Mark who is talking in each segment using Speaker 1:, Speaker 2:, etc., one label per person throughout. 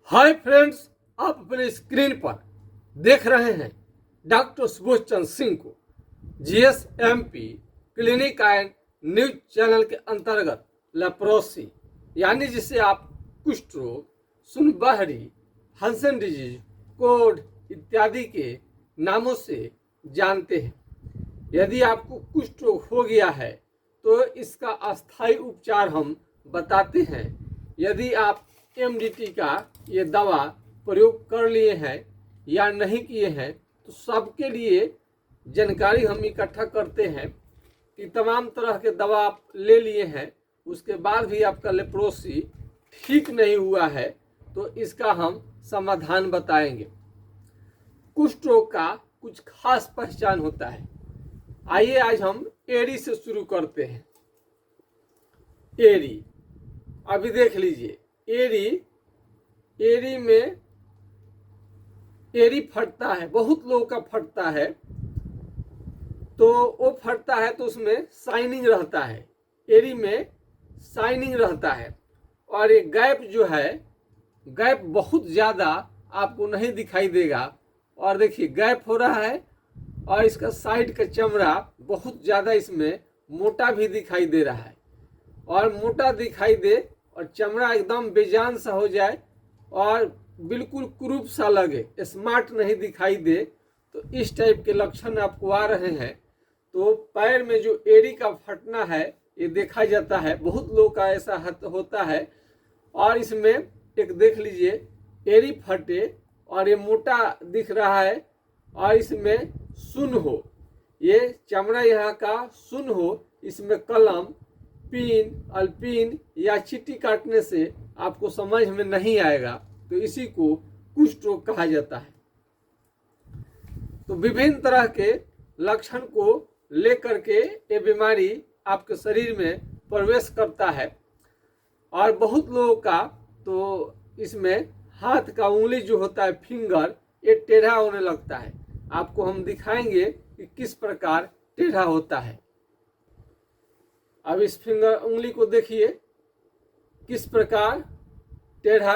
Speaker 1: Hi friends, आप अपने screen पर देख रहे हैं डॉक्टर सुबोध चंद्र सिंह को जीएसएमपी क्लिनिक एंड न्यूज चैनल के अंतर्गत लेप्रोसी यानी जिसे आप कुष्ठ रोग, सुनबहरी, हंसन डिजीज, कोढ़ इत्यादि के नामों से जानते हैं। यदि आपको कुष्ठ रोग हो गया है तो इसका अस्थायी उपचार हम बताते हैं। यदि आप एमडीटी का ये दवा प्रयोग कर लिए हैं या नहीं किए हैं तो सबके लिए जानकारी हम इकट्ठा करते हैं कि तमाम तरह के दवा आप ले लिए हैं, उसके बाद भी आपका लेप्रोसी ठीक नहीं हुआ है तो इसका हम समाधान बताएंगे। कुष्ठ रोग का कुछ खास पहचान होता है। आइए आज हम एड़ी से शुरू करते हैं। एड़ी, अभी देख लीजिए, एड़ी में एड़ी फटता है, बहुत लोगों का फटता है। तो वो फटता है तो उसमें शाइनिंग रहता है, एड़ी में शाइनिंग रहता है। और ये गैप जो है, गैप बहुत ज़्यादा आपको नहीं दिखाई देगा। और देखिए गैप हो रहा है और इसका साइड का चमड़ा बहुत ज़्यादा इसमें मोटा भी दिखाई दे रहा है। और मोटा दिखाई दे और चमड़ा एकदम बेजान सा हो जाए और बिल्कुल क्रूप सा लगे, स्मार्ट नहीं दिखाई दे, तो इस टाइप के लक्षण आपको आ रहे हैं तो पैर में जो एड़ी का फटना है ये देखा जाता है। बहुत लोगों का ऐसा होता है। और इसमें एक देख लीजिए, एड़ी फटे और ये मोटा दिख रहा है और इसमें सुन्न हो, ये चमड़ा यहाँ का सुन्न हो, इसमें कलम, पिन, अल्पिन या चींटी काटने से आपको समझ में नहीं आएगा तो इसी को कुष्ठ रोग कहा जाता है। तो विभिन्न तरह के लक्षण को लेकर के ये बीमारी आपके शरीर में प्रवेश करता है। और बहुत लोगों का तो इसमें हाथ का उंगली जो होता है, फिंगर, ये टेढ़ा होने लगता है। आपको हम दिखाएंगे कि किस प्रकार टेढ़ा होता है। अब इस फिंगर उंगली को देखिए किस प्रकार टेढ़ा,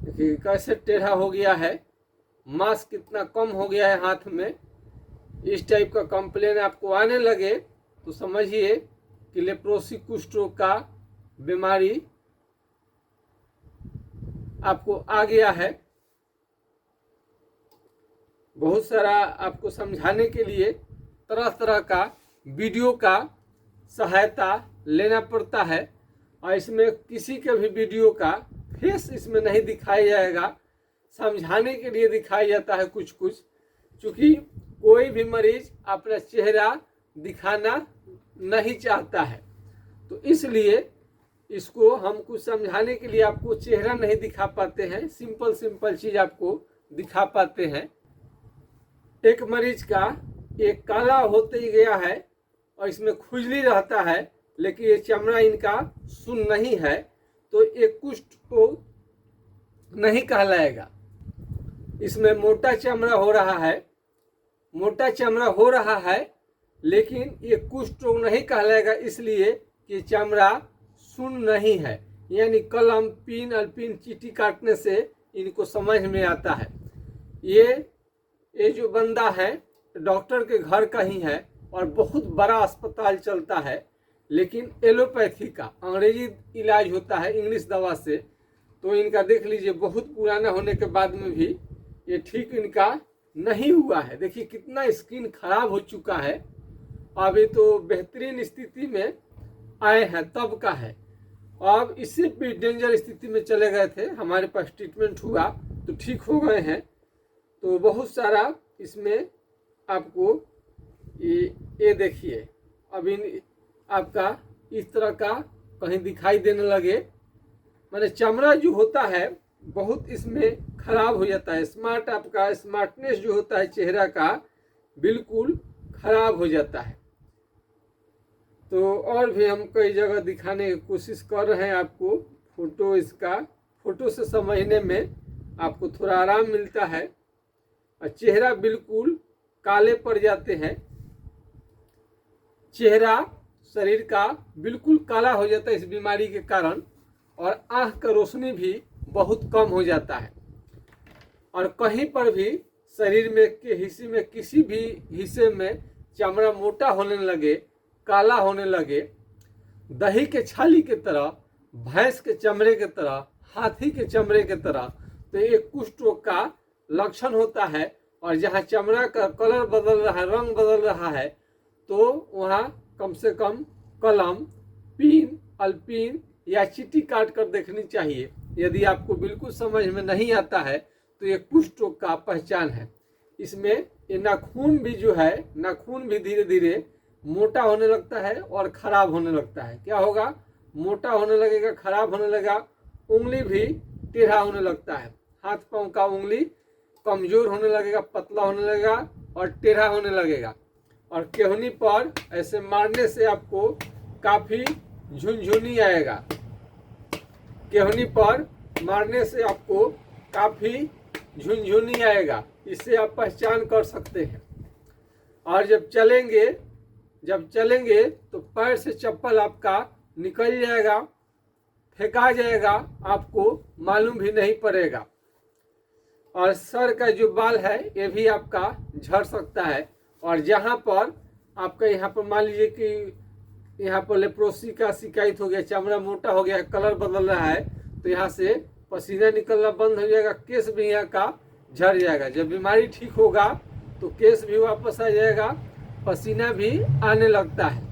Speaker 1: देखिए कैसे टेढ़ा हो गया है, मांस कितना कम हो गया है हाथ में। इस टाइप का कंप्लेन आपको आने लगे तो समझिए कि लेप्रोसी कुष्ठ रोग का बीमारी आपको आ गया है। बहुत सारा आपको समझाने के लिए तरह तरह का वीडियो का सहायता लेना पड़ता है और इसमें किसी के भी वीडियो का फेस इसमें नहीं दिखाया जाएगा, समझाने के लिए दिखाया जाता है कुछ कुछ। क्योंकि कोई भी मरीज अपना चेहरा दिखाना नहीं चाहता है तो इसलिए इसको हम कुछ समझाने के लिए आपको चेहरा नहीं दिखा पाते हैं, सिंपल सिंपल चीज़ आपको दिखा पाते हैं। एक मरीज का एक काला होते ही गया है और इसमें खुजली रहता है, लेकिन ये चमड़ा इनका सुन्न नहीं है तो एक कुष्ठ को नहीं कहलाएगा। इसमें मोटा चमड़ा हो रहा है, मोटा चमड़ा हो रहा है, लेकिन ये कुष्ठ रोग नहीं कहलाएगा इसलिए कि चमड़ा सुन्न नहीं है। यानी कलम, पिन, अल्पिन, चींटी काटने से इनको समझ में आता है। ये जो बंदा है डॉक्टर के घर का ही है और बहुत बड़ा अस्पताल चलता है, लेकिन एलोपैथी का अंग्रेजी इलाज होता है इंग्लिश दवा से। तो इनका देख लीजिए बहुत पुराना होने के बाद में भी ये ठीक इनका नहीं हुआ है। देखिए कितना स्किन खराब हो चुका है, अभी तो बेहतरीन स्थिति में आए हैं तब का है। अब इससे भी डेंजर स्थिति में चले गए थे, हमारे पास ट्रीटमेंट हुआ तो ठीक हो गए हैं। तो बहुत सारा इसमें आपको ये देखिए, अब इन आपका इस तरह का कहीं दिखाई देने लगे, माने चमड़ा जो होता है बहुत इसमें खराब हो जाता है। आपका स्मार्टनेस जो होता है चेहरा का बिल्कुल खराब हो जाता है। तो और भी हम कई जगह दिखाने की कोशिश कर रहे हैं आपको। फोटो, इसका फोटो से समझने में आपको थोड़ा आराम मिलता है और चेहरा बिल्कुल काले पड़ जाते हैं। चेहरा शरीर का बिल्कुल काला हो जाता है इस बीमारी के कारण, और आँख का रोशनी भी बहुत कम हो जाता है। और कहीं पर भी शरीर में के हिस्से में किसी भी हिस्से में चमड़ा मोटा होने लगे, काला होने लगे, दही के छाली के तरह, भैंस के चमड़े के तरह, हाथी के चमड़े के तरह, तो ये कुष्ठ रोग का लक्षण होता है। और जहाँ चमड़ा का कलर बदल रहा है, रंग बदल रहा है, तो वहाँ कम से कम कलम, पिन, अल्पिन या चीटी काट कर देखनी चाहिए। यदि आपको बिल्कुल समझ में नहीं आता है तो ये कुष्ठ रोग का पहचान है। इसमें ये नाखून भी जो है, नाखून भी धीरे धीरे मोटा होने लगता है और खराब होने लगता है। क्या होगा? मोटा होने लगेगा, खराब होने लगेगा। उंगली भी टेढ़ा होने लगता है, हाथ पांव का उंगली कमजोर होने लगेगा, पतला होने लगेगा और टेढ़ा होने लगेगा। और केहनी पर ऐसे मारने से आपको काफी झुनझुनी आएगा। केहनी पर मारने से आपको काफी झुनझुनी आएगा, इससे आप पहचान कर सकते हैं। और जब चलेंगे तो पैर से चप्पल आपका निकल जाएगा, फेंका जाएगा, आपको मालूम भी नहीं पड़ेगा। और सर का जो बाल है ये भी आपका झड़ सकता है। और जहाँ पर आपका यहाँ पर मान लीजिए कि यहाँ पर लेप्रोसी का शिकायत हो गया, चमड़ा मोटा हो गया, कलर बदल रहा है, तो यहाँ से पसीना निकलना बंद हो जाएगा, केस भी यहाँ का झड़ जाएगा। जब बीमारी ठीक होगा तो केस भी वापस आ जाएगा, पसीना भी आने लगता है।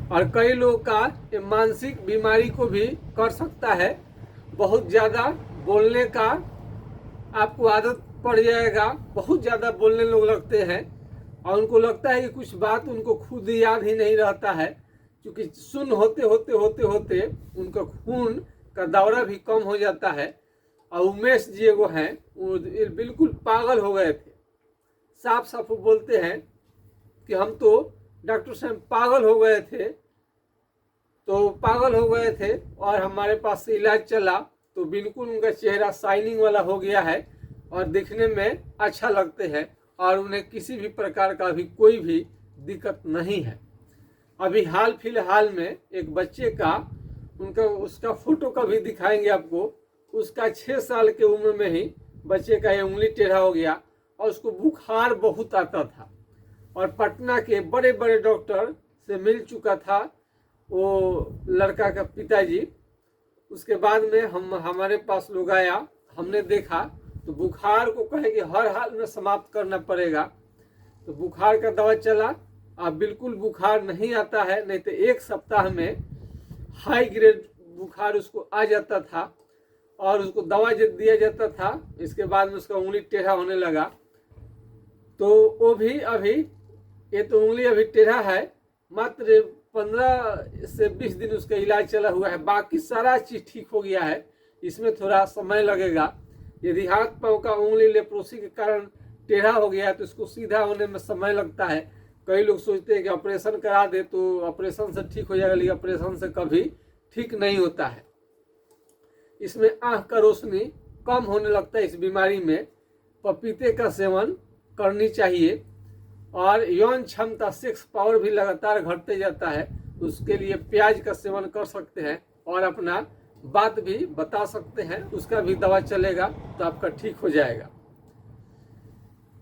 Speaker 1: और कई लोगों का ये मानसिक बीमारी को भी कर सकता है। बहुत ज़्यादा बोलने का आपको आदत पड़ जाएगा, बहुत ज़्यादा बोलने लोग लगते हैं और उनको लगता है कि कुछ बात उनको खुद याद ही नहीं रहता है, क्योंकि सुन होते होते उनका खून का दौरा भी कम हो जाता है। और उमेश जी वो हैं, वो बिल्कुल पागल हो गए थे, साफ साफ बोलते हैं कि हम तो डॉक्टर साहब पागल हो गए थे, तो पागल हो गए थे और हमारे पास से इलाज चला तो बिल्कुल उनका चेहरा शाइनिंग वाला हो गया है और दिखने में अच्छा लगते हैं और उन्हें किसी भी प्रकार का भी कोई भी दिक्कत नहीं है। अभी हाल फिलहाल में एक बच्चे का उसका फोटो का भी दिखाएंगे आपको। उसका 6 साल के उम्र में ही बच्चे का ये उंगली टेढ़ा हो गया और उसको बुखार बहुत आता था और पटना के बड़े बड़े डॉक्टर से मिल चुका था वो लड़का का पिताजी। उसके बाद में हमारे पास लोग आया, हमने देखा तो बुखार को कहे कि हर हाल में समाप्त करना पड़ेगा। तो बुखार का दवा चला, अब बिल्कुल बुखार नहीं आता है, नहीं तो 1 सप्ताह में हाई ग्रेड बुखार उसको आ जाता था और उसको दवा दिया जाता था। इसके बाद में उसका उंगली टेढ़ा होने लगा। तो वो भी अभी ये तो उंगली अभी टेढ़ा है, मात्र 15 से 20 दिन उसका इलाज चला हुआ है, बाकी सारा चीज ठीक हो गया है। इसमें थोड़ा समय लगेगा। यदि हाथ पांव का उंगली लेप्रोसी के कारण टेढ़ा हो गया है तो इसको सीधा होने में समय लगता है। कई लोग सोचते हैं कि ऑपरेशन करा दे तो ऑपरेशन से ठीक हो जाएगा, लेकिन ऑपरेशन से कभी ठीक नहीं होता है। इसमें आँख का रोशनी कम होने लगता है। इस बीमारी में पपीते का सेवन करनी चाहिए और यौन क्षमता, सेक्स पावर भी लगातार घटते जाता है। उसके लिए प्याज का सेवन कर सकते हैं और अपना बात भी बता सकते हैं, उसका भी दवा चलेगा तो आपका ठीक हो जाएगा।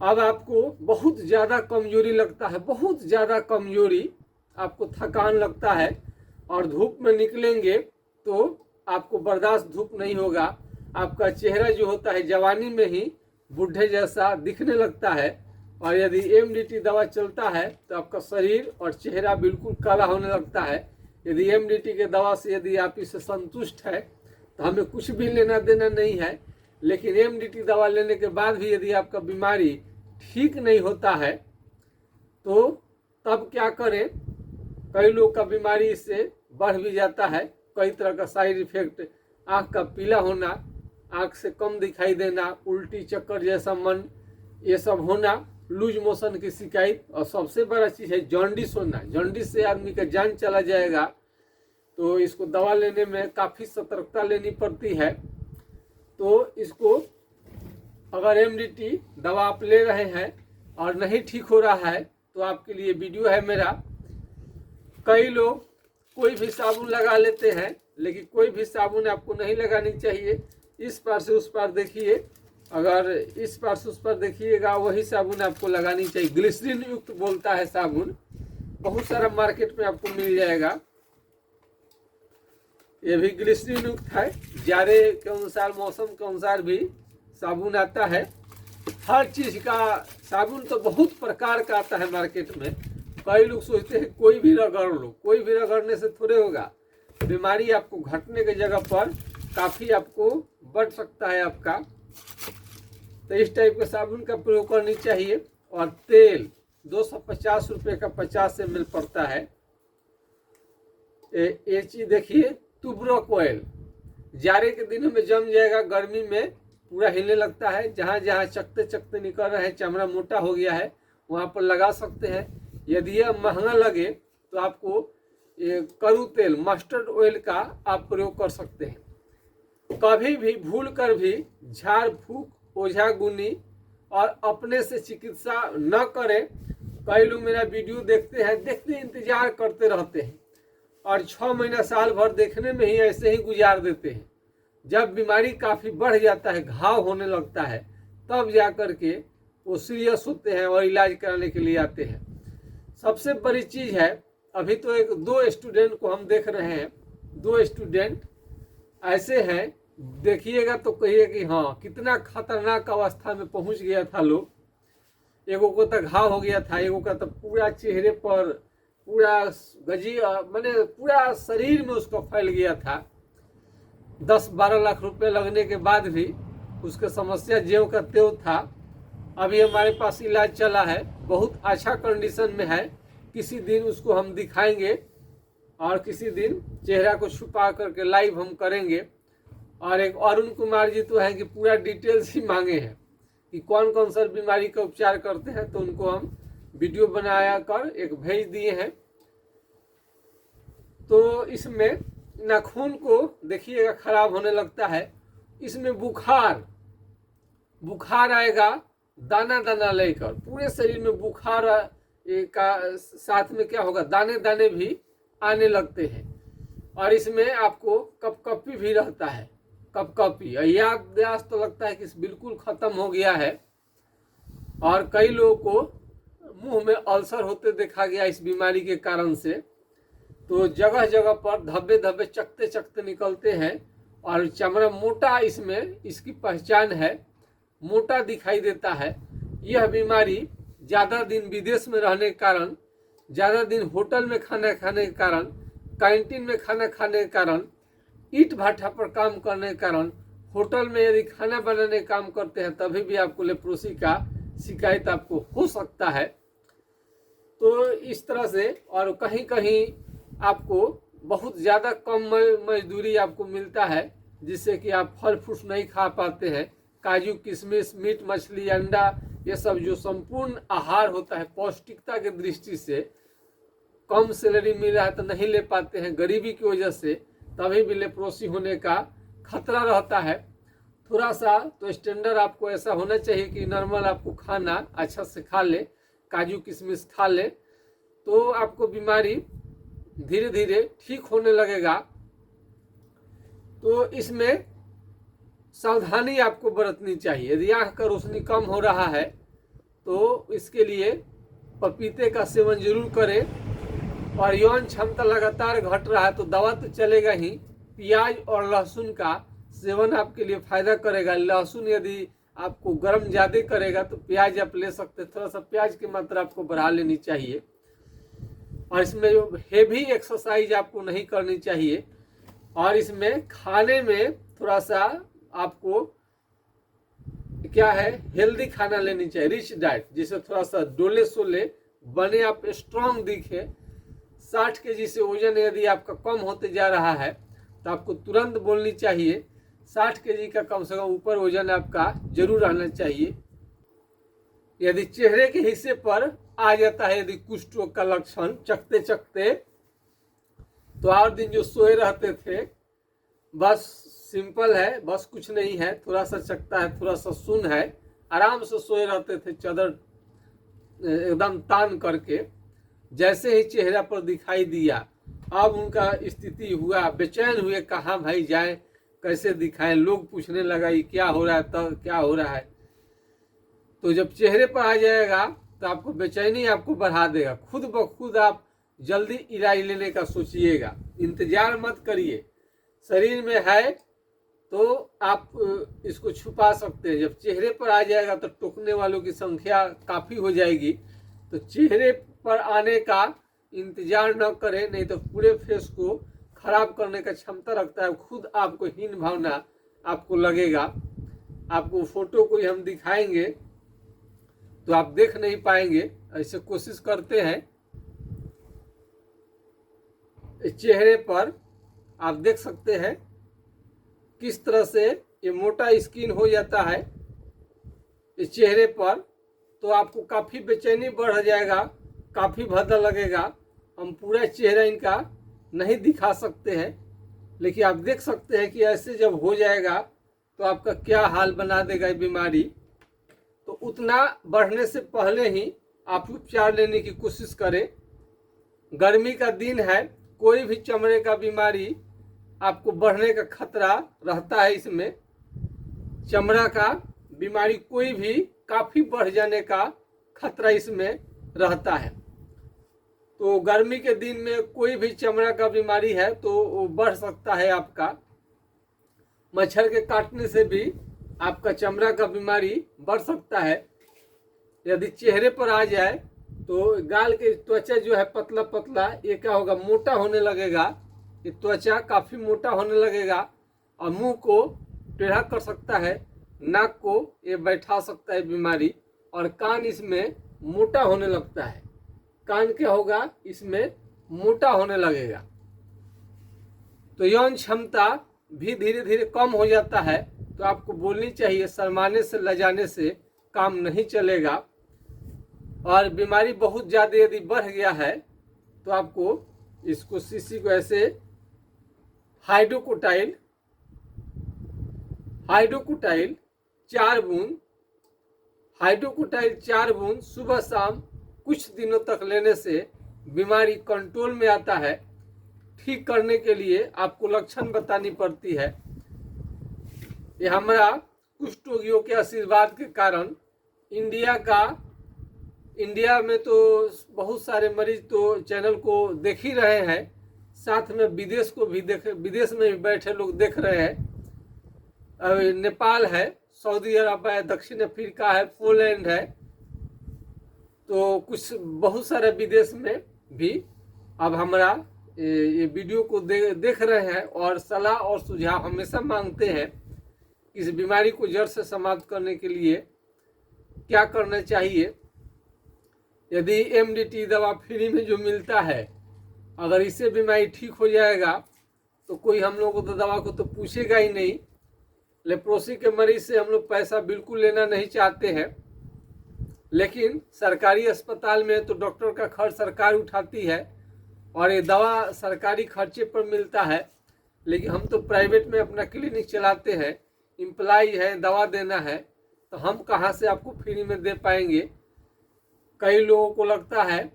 Speaker 1: अब आपको बहुत ज़्यादा कमजोरी लगता है, बहुत ज़्यादा कमजोरी, आपको थकान लगता है और धूप में निकलेंगे तो आपको बर्दाश्त धूप नहीं होगा। आपका चेहरा जो होता है जवानी में ही बूढ़े जैसा दिखने लगता है और यदि एमडीटी दवा चलता है तो आपका शरीर और चेहरा बिल्कुल काला होने लगता है। यदि एमडीटी के दवा से यदि आप इससे संतुष्ट है तो हमें कुछ भी लेना देना नहीं है, लेकिन एमडीटी दवा लेने के बाद भी यदि आपका बीमारी ठीक नहीं होता है तो तब क्या करें? कई लोग का बीमारी इससे बढ़ भी जाता है। कई तरह का साइड इफेक्ट, आँख का पीला होना, आँख से कम दिखाई देना, उल्टी चक्कर जैसा मन, ये सब होना, लूज मोशन की शिकायत, और सबसे बड़ा चीज़ है जॉन्डिस होना। जॉन्डिस से आदमी का जान चला जाएगा। तो इसको दवा लेने में काफ़ी सतर्कता लेनी पड़ती है। तो इसको अगर एमडीटी दवा आप ले रहे हैं और नहीं ठीक हो रहा है तो आपके लिए वीडियो है मेरा। कई लोग कोई भी साबुन लगा लेते हैं, लेकिन कोई भी साबुन आपको नहीं लगानी चाहिए। इस पार से उस पार देखिए, अगर इस पार से उस पार देखिएगा वही साबुन आपको लगानी चाहिए। ग्लिसरीन युक्त बोलता है साबुन, बहुत सारा मार्केट में आपको मिल जाएगा। ये भी ग्लिसरीन युक्त है। जाड़े के अनुसार, मौसम के अनुसार भी साबुन आता है। हर चीज का साबुन तो बहुत प्रकार का आता है मार्केट में। कई लोग सोचते हैं कोई भी रगड़ लो, कोई भी रगड़ने से थोड़े होगा। बीमारी आपको घटने की जगह पर काफी आपको बढ़ सकता है आपका। तो इस टाइप के साबुन का प्रयोग करनी चाहिए। और तेल 250 रुपये का 50 ml पड़ता है। ये चीज देखिए, तुबरक ऑयल जाड़े के दिनों में जम जाएगा, गर्मी में पूरा हिलने लगता है। जहाँ जहाँ चकते चकते निकल रहे हैं, चमड़ा मोटा हो गया है, वहाँ पर लगा सकते हैं। यदि यह महंगा लगे तो आपको ये करू तेल, मस्टर्ड ऑयल का आप प्रयोग कर सकते हैं। कभी भी भूल कर भी झाड़ फूक, ओझा गुनी और अपने से चिकित्सा न करें। कई लोग मेरा वीडियो देखते हैं, देखते इंतजार करते रहते हैं और 6 महीना साल भर देखने में ही ऐसे ही गुजार देते हैं। जब बीमारी काफ़ी बढ़ जाता है, घाव होने लगता है, तब जा कर के वो सीरियस होते हैं और इलाज कराने के लिए आते हैं। सबसे बड़ी चीज़ है, अभी तो दो स्टूडेंट को हम देख रहे हैं। 2 स्टूडेंट ऐसे हैं, देखिएगा तो कहिए कि हाँ कितना खतरनाक अवस्था में पहुंच गया था लोग। एगो को तो घाव हो गया था, एगो का तो पूरा चेहरे पर पूरा गजी, माने पूरा शरीर में उसको फैल गया था। 10-12 लाख रुपए लगने के बाद भी उसका समस्या ज्यों का त्यों था। अभी हमारे पास इलाज चला है, बहुत अच्छा कंडीशन में है। किसी दिन उसको हम दिखाएंगे और किसी दिन चेहरा को छुपा करके लाइव हम करेंगे। और एक अरुण कुमार जी तो हैं कि पूरा डिटेल्स ही मांगे हैं कि कौन कौन सा बीमारी का उपचार करते हैं, तो उनको हम वीडियो बनाया कर एक भेज दिए हैं। तो इसमें नाखून को देखिएगा खराब होने लगता है। इसमें बुखार आएगा, दाना दाना लेकर पूरे शरीर में बुखार का साथ में क्या होगा, दाने दाने भी आने लगते हैं। और इसमें आपको कपकपी भी रहता है, कपकपी याददाश्त तो लगता है कि बिल्कुल खत्म हो गया है। और कई लोगों को मुंह में अल्सर होते देखा गया इस बीमारी के कारण से। तो जगह जगह पर धब्बे धब्बे चकते चकते निकलते हैं और चमड़ा मोटा, इसमें इसकी पहचान है, मोटा दिखाई देता है। यह बीमारी ज़्यादा दिन विदेश में रहने के कारण, ज़्यादा दिन होटल में खाना खाने के कारण, कैंटीन में खाना खाने के कारण, ईंट भाटा पर काम करने के कारण, होटल में यदि खाना बनाने का काम करते हैं तभी भी आपको लेप्रोसी का शिकायत आपको हो सकता है। तो इस तरह से, और कहीं कहीं आपको बहुत ज़्यादा कम मजदूरी आपको मिलता है, जिससे कि आप फल फ्रूट नहीं खा पाते हैं। काजू किशमिश, मीट मछली, अंडा, ये सब जो संपूर्ण आहार होता है पौष्टिकता के दृष्टि से, कम सैलरी मिल रहा है तो नहीं ले पाते हैं गरीबी की वजह से, तभी भी लेप्रोसी होने का खतरा रहता है। थोड़ा सा तो स्टैंडर्ड आपको ऐसा होना चाहिए कि नॉर्मल आपको खाना अच्छा से खा ले, काजू किशमिश खा ले, तो आपको बीमारी धीरे धीरे ठीक होने लगेगा। तो इसमें सावधानी आपको बरतनी चाहिए। यदि आँख का रोशनी कम हो रहा है तो इसके लिए पपीते का सेवन जरूर करें। और यौन क्षमता लगातार घट रहा है तो दवा तो चलेगा ही, प्याज और लहसुन का सेवन आपके लिए फायदा करेगा। लहसुन यदि आपको गर्म ज़्यादा करेगा तो प्याज आप ले सकते हैं, थोड़ा सा प्याज की मात्रा आपको बढ़ा लेनी चाहिए। और इसमें जो हेवी एक्सरसाइज आपको नहीं करनी चाहिए। और इसमें खाने में थोड़ा सा आपको क्या है, हेल्दी खाना लेनी चाहिए, रिच डाइट, जिससे थोड़ा सा डोले सोले बने, आप स्ट्रांग दिखे। 60 kg से वजन यदि आपका कम होते जा रहा है तो आपको तुरंत बोलनी चाहिए 60 kg का कम से कम ऊपर वजन आपका जरूर रहना चाहिए। यदि चेहरे के हिस्से पर आ जाता है यदि कुष्ठ रोग का लक्षण चकते चकते, तो और दिन जो सोए रहते थे, बस सिंपल है, बस कुछ नहीं है, थोड़ा सा चकता है, थोड़ा सा सुन है, आराम से सोए रहते थे चादर एकदम तान करके जैसे ही चेहरा पर दिखाई दिया, अब उनका स्थिति हुआ, बेचैन हुए, कहाँ भाई जाए, कैसे दिखाएं। लोग पूछने लगा ये क्या हो रहा है, तब क्या हो रहा है। तो जब चेहरे पर आ जाएगा तो आपको बेचैनी आपको बढ़ा देगा, खुद ब खुद आप जल्दी इलाज लेने का सोचिएगा, इंतजार मत करिए। शरीर में है तो आप इसको छुपा सकते हैं, जब चेहरे पर आ जाएगा तो टोकने वालों की संख्या काफ़ी हो जाएगी। तो चेहरे पर आने का इंतजार न करें, नहीं तो पूरे फेस को खराब करने का क्षमता रखता है। खुद आपको हीन भावना आपको लगेगा। आपको फोटो कोई हम दिखाएंगे तो आप देख नहीं पाएंगे, ऐसे कोशिश करते हैं। चेहरे पर आप देख सकते हैं किस तरह से ये मोटा स्किन हो जाता है इस चेहरे पर, तो आपको काफ़ी बेचैनी बढ़ जाएगा, काफ़ी भद्दा लगेगा। हम पूरा चेहरा इनका नहीं दिखा सकते हैं, लेकिन आप देख सकते हैं कि ऐसे जब हो जाएगा तो आपका क्या हाल बना देगा ये बीमारी। तो उतना बढ़ने से पहले ही आप उपचार लेने की कोशिश करें। गर्मी का दिन है, कोई भी चमड़े का बीमारी आपको बढ़ने का खतरा रहता है। इसमें चमड़ा का बीमारी कोई भी काफ़ी बढ़ जाने का खतरा इसमें रहता है। तो गर्मी के दिन में कोई भी चमड़ा का बीमारी है तो वो बढ़ सकता है आपका। मच्छर के काटने से भी आपका चमड़ा का बीमारी बढ़ सकता है। यदि चेहरे पर आ जाए तो गाल के त्वचा जो है पतला पतला, ये क्या होगा, मोटा होने लगेगा। ये त्वचा काफ़ी मोटा होने लगेगा और मुंह को टेढ़ा कर सकता है, नाक को ये बैठा सकता है बीमारी, और कान इसमें मोटा होने लगता है। कान क्या होगा, इसमें मोटा होने लगेगा। तो यौन क्षमता भी धीरे धीरे कम हो जाता है। तो आपको बोलनी चाहिए, शर्माने से लजाने से काम नहीं चलेगा। और बीमारी बहुत ज़्यादा यदि बढ़ गया है तो आपको इसको शीशी को ऐसे हाइड्रोकोटाइल 4 बूंद, हाइड्रोकोटाइल 4 बूंद सुबह शाम कुछ दिनों तक लेने से बीमारी कंट्रोल में आता है। ठीक करने के लिए आपको लक्षण बतानी पड़ती है। ये हमारा कुष्ठ रोगियों के आशीर्वाद के कारण इंडिया में तो बहुत सारे मरीज तो चैनल को देख ही रहे हैं, साथ में विदेश में भी बैठे लोग देख रहे हैं। नेपाल है, सऊदी अरब है, दक्षिण अफ्रीका है, पोलैंड है, तो कुछ बहुत सारे विदेश में भी अब हमारा ये वीडियो को देख रहे हैं और सलाह और सुझाव हमेशा मांगते हैं। इस बीमारी को जड़ से समाप्त करने के लिए क्या करना चाहिए। यदि MDT दवा फ्री में जो मिलता है, अगर इससे बीमारी ठीक हो जाएगा तो कोई हम लोग को तो दवा को तो पूछेगा ही नहीं। लेप्रोसी के मरीज से हम लोग पैसा बिल्कुल लेना नहीं चाहते हैं, लेकिन सरकारी अस्पताल में तो डॉक्टर का खर्च सरकार उठाती है और ये दवा सरकारी खर्चे पर मिलता है। लेकिन हम तो प्राइवेट में अपना क्लिनिक चलाते हैं, एम्प्लॉय है, दवा देना है, तो हम कहाँ से आपको फ्री में दे पाएंगे। कई लोगों को लगता है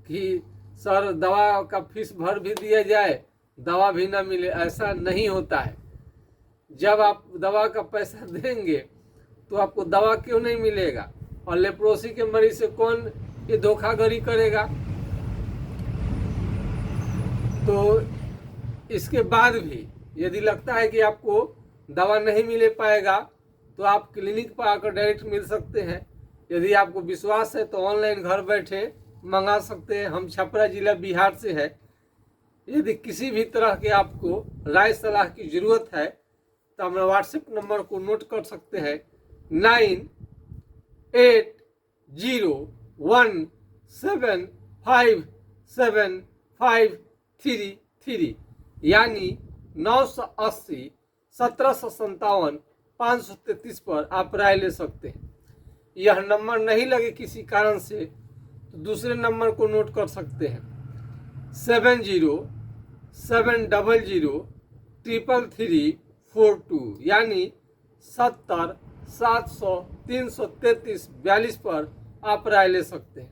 Speaker 1: कि सर दवा का फीस भर भी दिया जाए, दवा भी ना मिले। ऐसा नहीं होता है। जब आप दवा का पैसा देंगे तो आपको दवा क्यों नहीं मिलेगा। और लेप्रोसी के मरीज से कौन ये धोखाधड़ी करेगा। तो इसके बाद भी यदि लगता है कि आपको दवा नहीं मिले पाएगा तो आप क्लिनिक पर आकर डायरेक्ट मिल सकते हैं। यदि आपको विश्वास है तो ऑनलाइन घर बैठे मंगा सकते हैं। हम छपरा जिला बिहार से है। यदि किसी भी तरह के आपको राय सलाह की ज़रूरत है तो हमारा व्हाट्सएप नंबर को नोट कर सकते हैं 9807575333, यानी 980 1757 533 पर आप राय ले सकते हैं। यह नंबर नहीं लगे किसी कारण से तो दूसरे नंबर को नोट कर सकते हैं 7070333342, यानी 70 700 333 42 पर आप राय ले सकते हैं।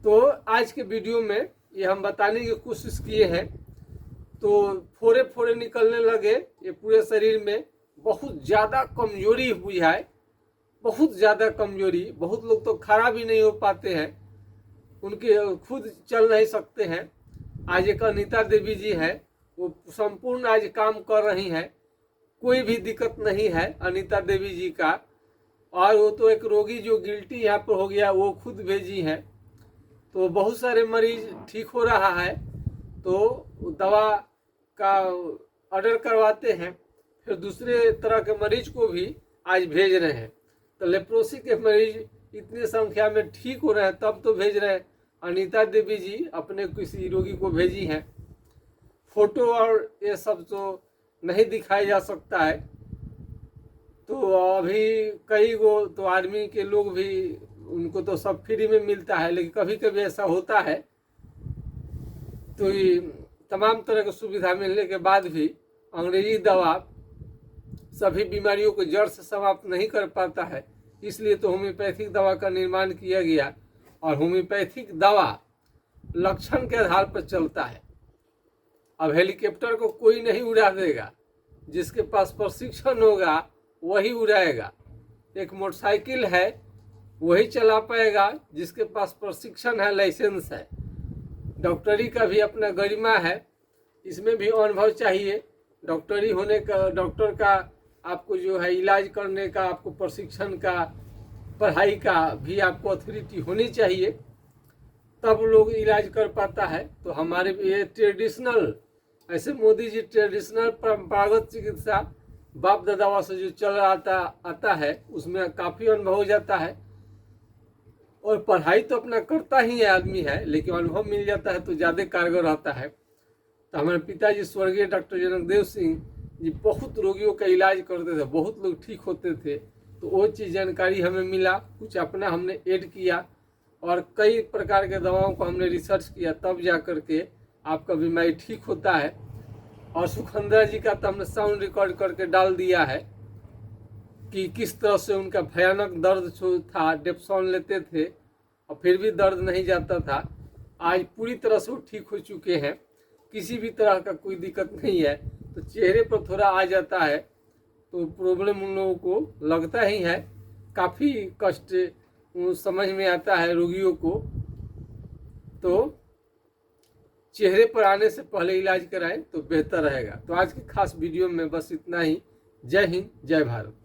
Speaker 1: तो आज के वीडियो में ये हम बताने की कोशिश किए हैं। तो फोड़े फोड़े निकलने लगे ये पूरे शरीर में, बहुत ज़्यादा कमजोरी हुई है, बहुत ज़्यादा कमजोरी। बहुत लोग तो खड़ा भी नहीं हो पाते हैं, उनके खुद चल नहीं सकते हैं। आज एक अनीता देवी जी है, वो संपूर्ण आज काम कर रही हैं, कोई भी दिक्कत नहीं है अनीता देवी जी का। और वो तो एक रोगी जो गिल्टी यहाँ पर हो गया वो खुद भेजी है। तो बहुत सारे मरीज ठीक हो रहा है, तो दवा का ऑर्डर करवाते हैं, फिर दूसरे तरह के मरीज को भी आज भेज रहे हैं। तो लेप्रोसी के मरीज इतनी संख्या में ठीक हो रहे हैं तब तो भेज रहे हैं। अनीता देवी जी अपने किसी रोगी को भेजी हैं। फोटो और ये सब तो नहीं दिखाया जा सकता है। तो अभी कई गो तो आर्मी के लोग भी, उनको तो सब फ्री में मिलता है, लेकिन कभी कभी ऐसा होता है। तो ये तमाम तरह की सुविधा मिलने के बाद भी अंग्रेजी दवा सभी बीमारियों को जड़ से समाप्त नहीं कर पाता है। इसलिए तो होम्योपैथिक दवा का निर्माण किया गया, और होम्योपैथिक दवा लक्षण के आधार पर चलता है। अब हेलीकॉप्टर को कोई नहीं उड़ा देगा, जिसके पास प्रशिक्षण होगा वही उड़ाएगा। एक मोटरसाइकिल है वही चला पाएगा जिसके पास प्रशिक्षण है, लाइसेंस है। डॉक्टरी का भी अपना गरिमा है, इसमें भी अनुभव चाहिए। डॉक्टरी होने का, डॉक्टर का आपको जो है इलाज करने का, आपको प्रशिक्षण का, पढ़ाई का भी आपको अथॉरिटी होनी चाहिए, तब लोग इलाज कर पाता है। तो हमारे ये ट्रेडिशनल, ऐसे मोदी जी ट्रेडिशनल परंपरागत चिकित्सा बाप दादाओं से जो चल आता है उसमें काफ़ी अनुभव हो जाता है। और पढ़ाई तो अपना करता ही है आदमी है, लेकिन अनुभव मिल जाता है तो ज़्यादा कारगर रहता है। तो हमारे पिताजी स्वर्गीय डॉक्टर जनकदेव सिंह जी बहुत रोगियों का इलाज करते थे, बहुत लोग ठीक होते थे। तो वो चीज़ जानकारी हमें मिला, कुछ अपना हमने ऐड किया, और कई प्रकार के दवाओं को हमने रिसर्च किया, तब जा कर के आपका बीमारी ठीक होता है। और सुखंदरा जी का तो हमने साउंड रिकॉर्ड करके डाल दिया है कि किस तरह से उनका भयानक दर्द था, डेप्सॉन लेते थे और फिर भी दर्द नहीं जाता था। आज पूरी तरह से वो ठीक हो चुके हैं, किसी भी तरह का कोई दिक्कत नहीं है। तो चेहरे पर थोड़ा आ जाता है तो प्रॉब्लम उन लोगों को लगता ही है, काफ़ी कष्ट समझ में आता है रोगियों को। तो चेहरे पर आने से पहले इलाज कराएं तो बेहतर रहेगा। तो आज की खास वीडियो में बस इतना ही। जय हिंद, जय भारत।